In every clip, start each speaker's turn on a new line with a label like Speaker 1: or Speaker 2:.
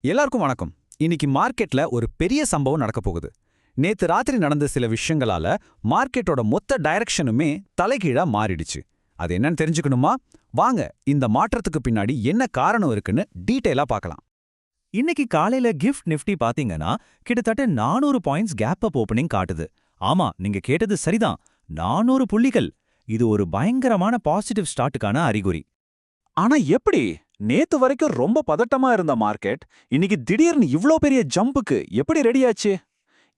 Speaker 1: எல்லாருக்கும் வணக்கம். இன்னைக்கு மார்க்கெட்ல ஒரு பெரிய சம்பவம் நடக்க போகுது. நேத்து ராத்திரி நடந்த சில விஷயங்களால மார்க்கெட்டோட மொத்த டைரக்ஷனுமே தலைகீழா மாறிடுச்சு. அது என்னன்னு தெரிஞ்சுக்கணுமா? வாங்க இந்த மாற்றத்துக்கு பின்னாடி என்ன காரணம் இருக்குன்னு டீடைலா பார்க்கலாம்.
Speaker 2: இன்னைக்கு காலையில கிஃப்ட் நிஃப்டி பாத்தீங்கன்னா கிட்டத்தட்ட 400 பாயிண்ட்ஸ் கேப் அப் ஓபனிங் காட்டுது. ஆமா, நீங்க கேட்டது சரிதான், 400 புள்ளிகள். இது ஒரு பயங்கரமான பாசிட்டிவ் ஸ்டார்ட்டுக்கான அறிகுறி.
Speaker 3: ஆனா எப்படி நேத்து வரைக்கும் ரொம்ப பதட்டமா இருந்த மார்க்கெட் இன்னைக்கு திடீர்னு இவ்ளோ பெரிய ஜம்புக்கு எப்படி ரெடியாச்சு?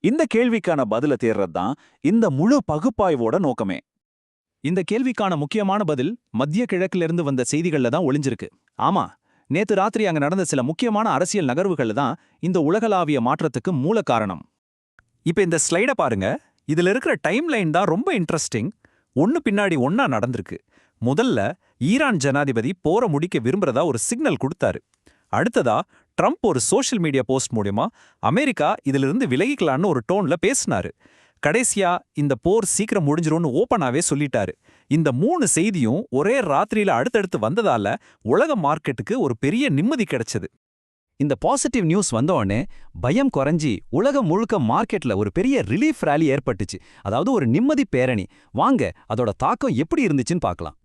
Speaker 3: இந்த கேள்விக்கான பதில தேர்றது தான் இந்த முழு பகுப்பாய்வோட நோக்கமே.
Speaker 2: இந்த கேள்விக்கான முக்கியமான பதில் மத்திய கிழக்கிலிருந்து வந்த செய்திகள்ல தான் ஒளிஞ்சிருக்கு. ஆமா, நேத்து ராத்திரி அங்க நடந்த சில முக்கியமான அரசியல் நகர்வுகள் தான் இந்த உலகளாவிய மாற்றத்துக்கு மூல காரணம். இப்ப இந்த ஸ்லைட பாருங்க. இதுல இருக்கிற டைம் லைன் தான் ரொம்ப இன்ட்ரெஸ்டிங். ஒன்னு பின்னாடி ஒன்னா நடந்திருக்கு. முதல்ல ஈரான் ஜனாதிபதி போரை முடிக்க விரும்புறதா ஒரு சிக்னல் கொடுத்தாரு. அடுத்ததா ட்ரம்ப் ஒரு சோஷியல் மீடியா போஸ்ட் மூலமா அமெரிக்கா இதிலிருந்து விலகிக்கலான்னு ஒரு டோன்ல பேசினாரு. கடைசியா இந்த போர் சீக்கிரம் முடிஞ்சிரும்னு ஓப்பனாவே சொல்லிட்டாரு. இந்த 3 செய்தியும் ஒரே ராத்திரியில அடுத்தடுத்து வந்ததால உலக மார்க்கெட்டுக்கு ஒரு பெரிய நிம்மதி கிடைச்சது.
Speaker 1: இந்த பாசிட்டிவ் நியூஸ் வந்தோடனே பயம் குறைஞ்சி உலகம் முழுக்க மார்க்கெட்ல ஒரு பெரிய ரிலீஃப் ரேலி ஏற்பட்டுச்சு. அதாவது ஒரு நிம்மதி பேரணி. வாங்க அதோட தாக்கம் எப்படி இருந்துச்சுன்னு பார்க்கலாம்.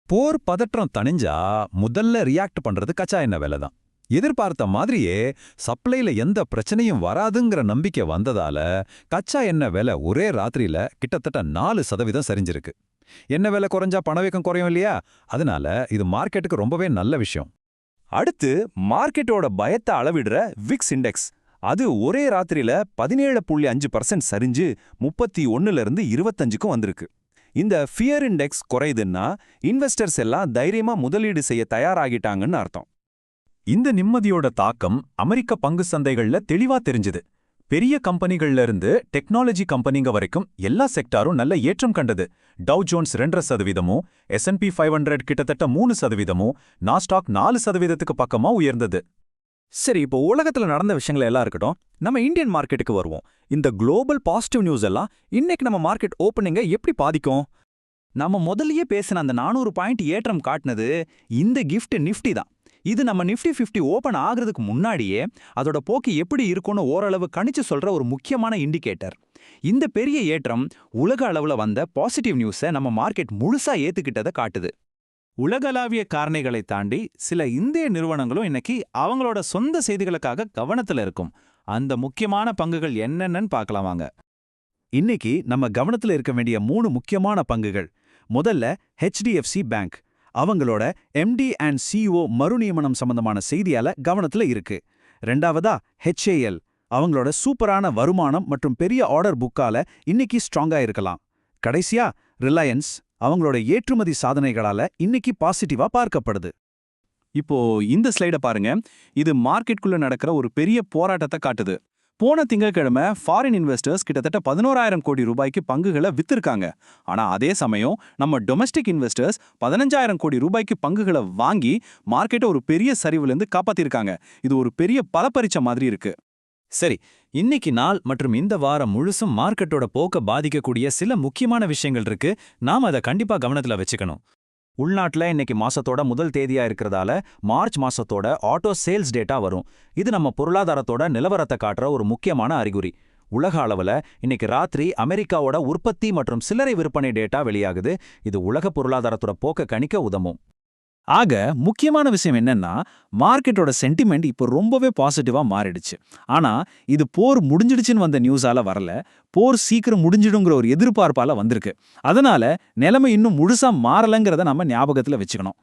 Speaker 1: போர் பதற்றம் தணிஞ்சா முதல்ல ரியாக்ட் பண்றது கச்சா எண்ணெய் விலை தான். எதிர்பார்த்த மாதிரியே சப்ளைல எந்த பிரச்சனையும் வராதுங்கிற நம்பிக்கை வந்ததால கச்சா எண்ணெய் விலை ஒரே ராத்திரியில கிட்டத்தட்ட 4% சரிஞ்சிருக்கு. எண்ணெய் விலை குறைஞ்சா பணவீக்கம் குறையும் இல்லையா? அதனால இது மார்க்கெட்டுக்கு ரொம்பவே நல்ல விஷயம்.
Speaker 2: அடுத்து மார்க்கெட்டோட பயத்தை அளவிடுற விக்ஸ் இண்டெக்ஸ். அது ஒரே ராத்திரியில 17.5% சரிஞ்சு 31லிருந்து 25க்கும் வந்திருக்கு. இந்த ஃபியர் இண்டெக்ஸ் குறையுதுன்னா இன்வெஸ்டர்ஸ் எல்லாம் தைரியமா முதலீடு செய்ய தயாராகிட்டாங்கன்னு அர்த்தம்.
Speaker 3: இந்த நிம்மதியோட தாக்கம் அமெரிக்க பங்கு சந்தைகள்ல தெளிவா தெரிஞ்சுது. பெரிய கம்பெனிகள்ல இருந்து டெக்னாலஜி கம்பெனிங்க வரைக்கும் எல்லா செக்டாரும் நல்ல ஏற்றம் கண்டது. டவ் ஜோன்ஸ் 2%, S&P 500 கிட்டத்தட்ட 3%, நாஸ்டாக் 4%க்கு பக்கமா உயர்ந்தது.
Speaker 2: சரி, இப்போ உலகத்துல நடந்த விஷயங்கள் எல்லாம் இருக்கட்டும், நம்ம இந்தியன் மார்க்கெட்டுக்கு வருவோம். இந்த குளோபல் பாசிட்டிவ் நியூஸ் எல்லாம் இன்னைக்கு நம்ம மார்க்கெட் ஓப்பனிங்க எப்படி பாதிக்கும்? நம்ம முதல்லயே பேசின அந்த 400 பாயிண்ட் ஏற்றம் காட்டினது இந்த கிஃப்ட் நிஃப்டி தான். இது நம்ம நிஃப்டி 50 ஓபன் ஆகுறதுக்கு முன்னாடியே அதோட போக்கு எப்படி இருக்கும்னு ஓரளவு கணிச்சு சொல்ற ஒரு முக்கியமான இண்டிகேட்டர். இந்த பெரிய ஏற்றம் உலக அளவுல வந்த பாசிட்டிவ் நியூஸை நம்ம மார்க்கெட் முழுசா ஏத்துக்கிட்டதை காட்டுது. உலகளாவிய காரணிகளை தாண்டி சில இந்திய நிறுவனங்களும் இன்னைக்கு அவங்களோட சொந்த செய்திகளுக்காக கவனத்துல இருக்கும். அந்த முக்கியமான பங்குகள் என்னென்னு பார்க்கலாம் வாங்க.
Speaker 1: இன்னைக்கு நம்ம கவனத்துல இருக்க வேண்டிய 3 முக்கியமான பங்குகள். முதல்ல HDFC பேங்க். அவங்களோட MD அண்ட் CEO மறுநியமனம் சம்பந்தமான செய்தியால கவனத்துல இருக்கு. ரெண்டாவதா HAL. அவங்களோட சூப்பரான வருமானம் மற்றும் பெரிய ஆர்டர் புக்கால இன்னைக்கு ஸ்ட்ராங்கா இருக்கலாம். கடைசியா ரிலையன்ஸ். அவங்களோட ஏற்றுமதி சாதனைகளால இன்னைக்கு பாசிட்டிவா பார்க்கப்படுது.
Speaker 2: இப்போ இந்த ஸ்லைட பாருங்க. இது மார்க்கெட்டுக்குள்ள நடக்கிற ஒரு பெரிய போராட்டத்தை காட்டுது. போன திங்கட்கிழமை ஃபாரின் இன்வெஸ்டர்ஸ் கிட்டத்தட்ட 11,000 கோடி ரூபாய்க்கு பங்குகளை வித்திருக்காங்க. ஆனா அதே சமயம் நம்ம டொமஸ்டிக் இன்வெஸ்டர்ஸ் 15,000 கோடி ரூபாய்க்கு பங்குகளை வாங்கி மார்க்கெட்டை ஒரு பெரிய சரிவுலேருந்து காப்பாத்திருக்காங்க. இது ஒரு பெரிய பலப்பரிச்ச மாதிரி இருக்கு.
Speaker 1: சரி, இன்னைக்கு நாள் மற்றும் இந்த வாரம் முழுசும் மார்க்கெட்டோட போக்க பாதிக்கக்கூடிய சில முக்கியமான விஷயங்கள் இருக்கு. நாம அதை கண்டிப்பா கவனத்துல வச்சுக்கணும். உள்நாட்டுல இன்னைக்கு மாசத்தோட முதல் தேதியா இருக்கிறதால மார்ச் மாசத்தோட ஆட்டோ சேல்ஸ் டேட்டா வரும். இது நம்ம பொருளாதாரத்தோட நிலவரத்தை காட்டுற ஒரு முக்கியமான அறிகுறி. உலக அளவுல இன்னைக்கு ராத்திரி அமெரிக்காவோட உற்பத்தி மற்றும் சில்லறை விற்பனை டேட்டா வெளியாகுது. இது உலக பொருளாதாரத்தோட போக்க கணிக்க உதவும்.
Speaker 2: ஆக முக்கியமான விஷயம் என்னன்னா, மார்க்கெட்டோட சென்டிமெண்ட் இப்போ ரொம்பவே பாசிட்டிவா மாறிடுச்சு. ஆனா இது போர் முடிஞ்சிடுச்சுன்னு வந்த நியூஸால வரல, போர் சீக்கிரம் முடிஞ்சிடுங்கிற ஒரு எதிர்பார்ப்பால வந்திருக்கு. அதனால நிலைமை இன்னும் முழுசா மாறலங்கிறத நம்ம ஞாபகத்துல வச்சுக்கணும்.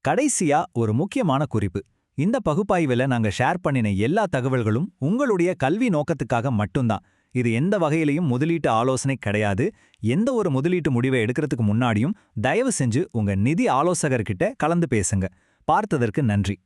Speaker 1: கடைசியா ஒரு முக்கியமான குறிப்பு. இந்த பகுப்பாய்வில் நாங்க ஷேர் பண்ணின எல்லா தகவல்களும் உங்களுடைய கல்வி நோக்கத்துக்காக மட்டும்தான். இது எந்த வகையிலையும் முதலீட்டு ஆலோசனை கிடையாது. எந்த ஒரு முதலீட்டு முடிவை எடுக்கிறதுக்கு முன்னாடியும் தயவு செஞ்சு உங்க நிதி ஆலோசகர்கிட்ட கலந்து பேசுங்க. பார்த்ததற்கு நன்றி.